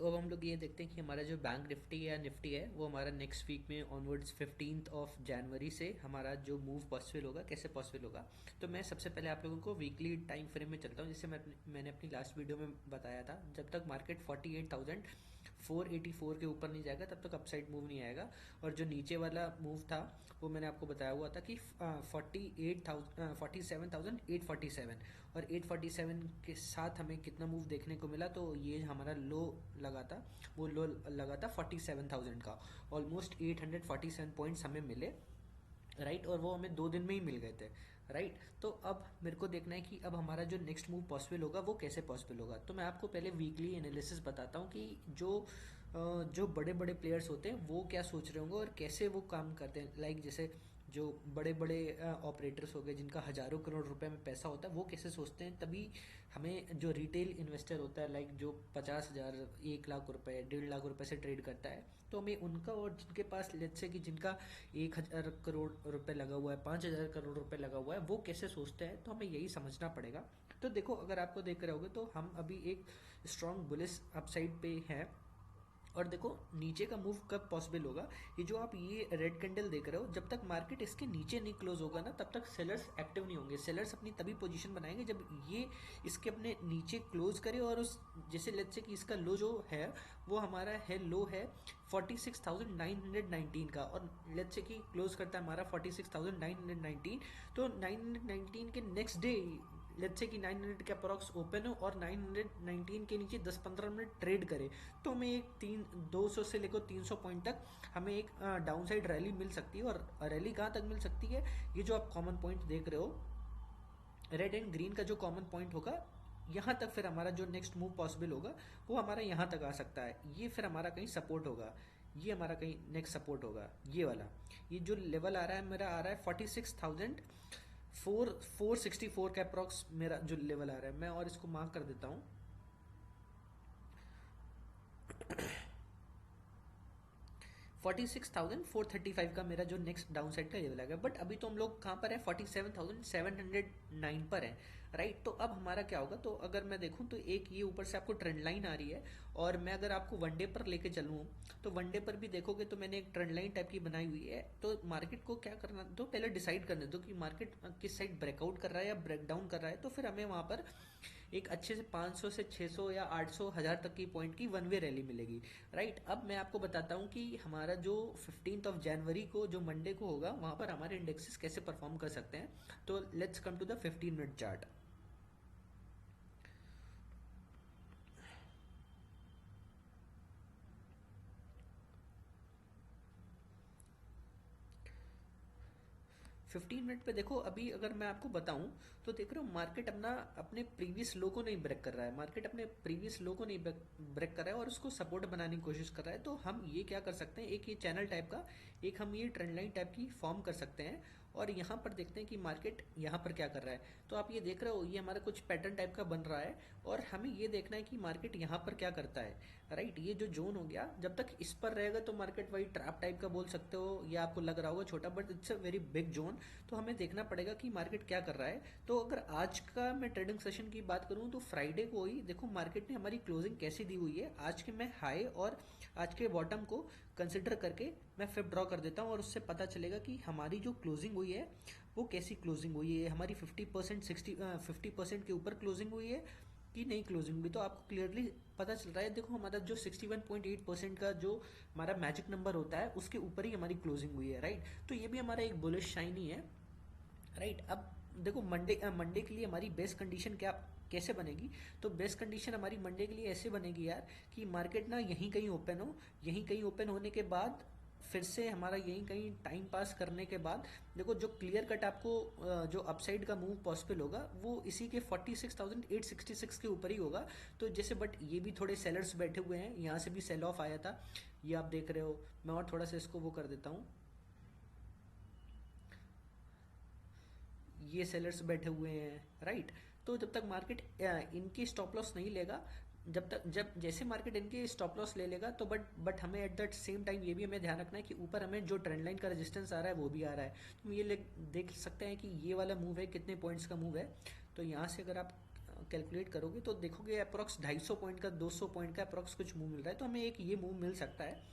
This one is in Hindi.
तो अब हम लोग ये देखते हैं कि हमारा जो बैंक निफ्टी या निफ्टी है वो हमारा नेक्स्ट वीक में ऑनवर्ड्स 15 जनवरी से हमारा जो मूव पॉसिबल होगा, कैसे पॉसिबल होगा। तो मैं सबसे पहले आप लोगों को वीकली टाइम फ्रेम में चलता हूँ, जैसे मैंने अपनी लास्ट वीडियो में बताया था, जब तक मार्केट 48,484 के ऊपर नहीं जाएगा तब तक अपसाइड मूव नहीं आएगा। और जो नीचे वाला मूव था वो मैंने आपको बताया हुआ था कि 47,847 और 847 के साथ हमें कितना मूव देखने को मिला, तो ये हमारा लो लगा था, वो लो लगा था 47,000 का। ऑलमोस्ट 847 पॉइंट्स हमें मिले, राइट। और वो हमें 2 दिन में ही मिल गए थे, राइट। तो अब मेरे को देखना है कि अब हमारा जो नेक्स्ट मूव पॉसिबल होगा वो कैसे पॉसिबल होगा। तो मैं आपको पहले वीकली एनालिसिस बताता हूँ कि जो बड़े बड़े प्लेयर्स होते हैं वो क्या सोच रहे होंगे और कैसे वो काम करते हैं। लाइक जैसे जो बड़े बड़े ऑपरेटर्स हो गए जिनका हज़ारों करोड़ रुपए में पैसा होता है, वो कैसे सोचते हैं। तभी हमें जो रिटेल इन्वेस्टर होता है, लाइक जो 50,000, 1 लाख रुपए, 1.5 लाख रुपए से ट्रेड करता है, तो हमें उनका और जिनके पास लेट्स से कि जिनका 1,000 करोड़ रुपए लगा हुआ है, 5,000 करोड़ रुपए लगा हुआ है, वो कैसे सोचते हैं। तो हमें यही समझना पड़ेगा। तो देखो, अगर आपको देख रहे होगे तो हम अभी एक स्ट्रॉन्ग बुलिश अपसाइड पे हैं। और देखो नीचे का मूव कब पॉसिबल होगा, ये जो आप ये रेड कैंडल देख रहे हो, जब तक मार्केट इसके नीचे नहीं क्लोज होगा ना तब तक सेलर्स एक्टिव नहीं होंगे। सेलर्स अपनी तभी पोजीशन बनाएंगे जब ये इसके अपने नीचे क्लोज करे। और उस जैसे लेट्स से कि इसका लो जो है वो हमारा है, लो है 46,919 का, और लेट्स से कि क्लोज करता है हमारा 46,919, तो 919 के नेक्स्ट डे लेट्स से कि 900 के अप्रॉक्स ओपन हो और 919 के नीचे 10-15 मिनट ट्रेड करे, तो हमें एक 200 से लेकर 300 पॉइंट तक हमें एक डाउन साइड रैली मिल सकती है। और रैली कहाँ तक मिल सकती है, ये जो आप कॉमन पॉइंट देख रहे हो रेड एंड ग्रीन का जो कॉमन पॉइंट होगा, यहाँ तक फिर हमारा जो नेक्स्ट मूव पॉसिबल होगा वो हमारा यहाँ तक आ सकता है। ये फिर हमारा कहीं सपोर्ट होगा, ये हमारा कहीं नेक्स्ट सपोर्ट होगा, ये वाला। ये जो लेवल आ रहा है मेरा, आ रहा है 46,464 का अप्रॉक्स मेरा जो लेवल आ रहा है। मैं और इसको मार्क कर देता हूँ। 46,435 का मेरा जो नेक्स्ट डाउन साइड का लेवल आएगा। बट अभी तो हम लोग कहाँ पर है, 47,709 पर है, राइट। तो अब हमारा क्या होगा, तो अगर मैं देखूँ तो एक ये ऊपर से आपको ट्रेंड लाइन आ रही है, और मैं अगर आपको वनडे पर लेके चलूँ तो वनडे पर भी देखोगे तो मैंने एक ट्रेंड लाइन टाइप की बनाई हुई है। तो मार्केट को क्या करना, तो पहले डिसाइड करने दो कि मार्केट किस साइड ब्रेकआउट कर रहा है या ब्रेक डाउन कर रहा है, तो फिर हमें वहाँ पर एक अच्छे से 500 से 600 या 800, 1000 तक की पॉइंट की वन वे रैली मिलेगी, राइट। अब मैं आपको बताता हूँ कि हमारा जो 15 जनवरी को जो मंडे को होगा वहाँ पर हमारे इंडेक्सेस कैसे परफॉर्म कर सकते हैं। तो let's come to the 15 minute chart. 15 minute पे देखो, अभी अगर मैं आपको बताऊं तो देख रहे हो मार्केट अपना अपने प्रीवियस लो को नहीं ब्रेक कर रहा है। मार्केट अपने प्रीवियस लो को नहीं ब्रेक कर रहा है और उसको सपोर्ट बनाने की कोशिश कर रहा है। तो हम ये क्या कर सकते हैं, एक ये चैनल टाइप का, एक हम ये ट्रेंड लाइन टाइप की फॉर्म कर सकते हैं। और यहाँ पर देखते हैं कि मार्केट यहाँ पर क्या कर रहा है। तो आप ये देख रहे हो, ये हमारा कुछ पैटर्न टाइप का बन रहा है, और हमें ये देखना है कि मार्केट यहाँ पर क्या करता है, राइट। ये जो जोन हो गया, जब तक इस पर रहेगा तो मार्केट वही ट्रैप टाइप का बोल सकते हो, या आपको लग रहा होगा छोटा, but it's a very big zone. तो हमें देखना पड़ेगा कि मार्केट क्या कर रहा है। तो अगर आज का मैं ट्रेडिंग सेशन की बात करूं तो फ्राइडे को ही देखो मार्केट ने हमारी क्लोजिंग कैसी दी हुई है। आज के मैं हाई और आज के बॉटम को कंसिडर करके मैं फिर ड्रॉ कर देता हूं, और उससे पता चलेगा कि हमारी जो क्लोजिंग हुई है वो कैसी क्लोजिंग हुई है। हमारी 50% के ऊपर क्लोजिंग हुई है कि नहीं क्लोजिंग भी, तो आपको क्लियरली पता चल रहा है। देखो हमारा जो 61.8% का जो हमारा मैजिक नंबर होता है उसके ऊपर ही हमारी क्लोजिंग हुई है, राइट। तो ये भी हमारा एक बुलिश शाइन ही है, राइट। अब देखो मंडे के लिए हमारी बेस्ट कंडीशन क्या कैसे बनेगी, तो बेस्ट कंडीशन हमारी मंडे के लिए ऐसे बनेगी यार कि मार्केट ना यहीं कहीं ओपन हो, यहीं कहीं ओपन होने के बाद फिर से हमारा यहीं कहीं टाइम पास करने के बाद देखो जो क्लियर कट आपको जो अपसाइड का मूव पॉसिबल होगा वो इसी के 46,866 के ऊपर ही होगा। तो जैसे बट ये भी थोड़े सेलर्स बैठे हुए हैं, यहाँ से भी सेल ऑफ आया था, ये आप देख रहे हो। मैं और थोड़ा सा इसको वो कर देता हूँ, ये सेलर्स बैठे हुए हैं, राइट। तो जब तक मार्केट इनकी स्टॉप लॉस नहीं लेगा, जब जैसे मार्केट इनके स्टॉप लॉस ले लेगा, तो बट हमें एट दैट सेम टाइम ये भी हमें ध्यान रखना है कि ऊपर हमें जो ट्रेंड लाइन का रेजिस्टेंस आ रहा है वो भी आ रहा है। तो हम ये देख सकते हैं कि ये वाला मूव है कितने पॉइंट्स का मूव है। तो यहाँ से अगर आप कैलकुलेट करोगे तो देखोगे अप्रॉक्स 250 पॉइंट का 200 पॉइंट का अप्रॉक्स कुछ मूव मिल रहा है, तो हमें एक ये मूव मिल सकता है।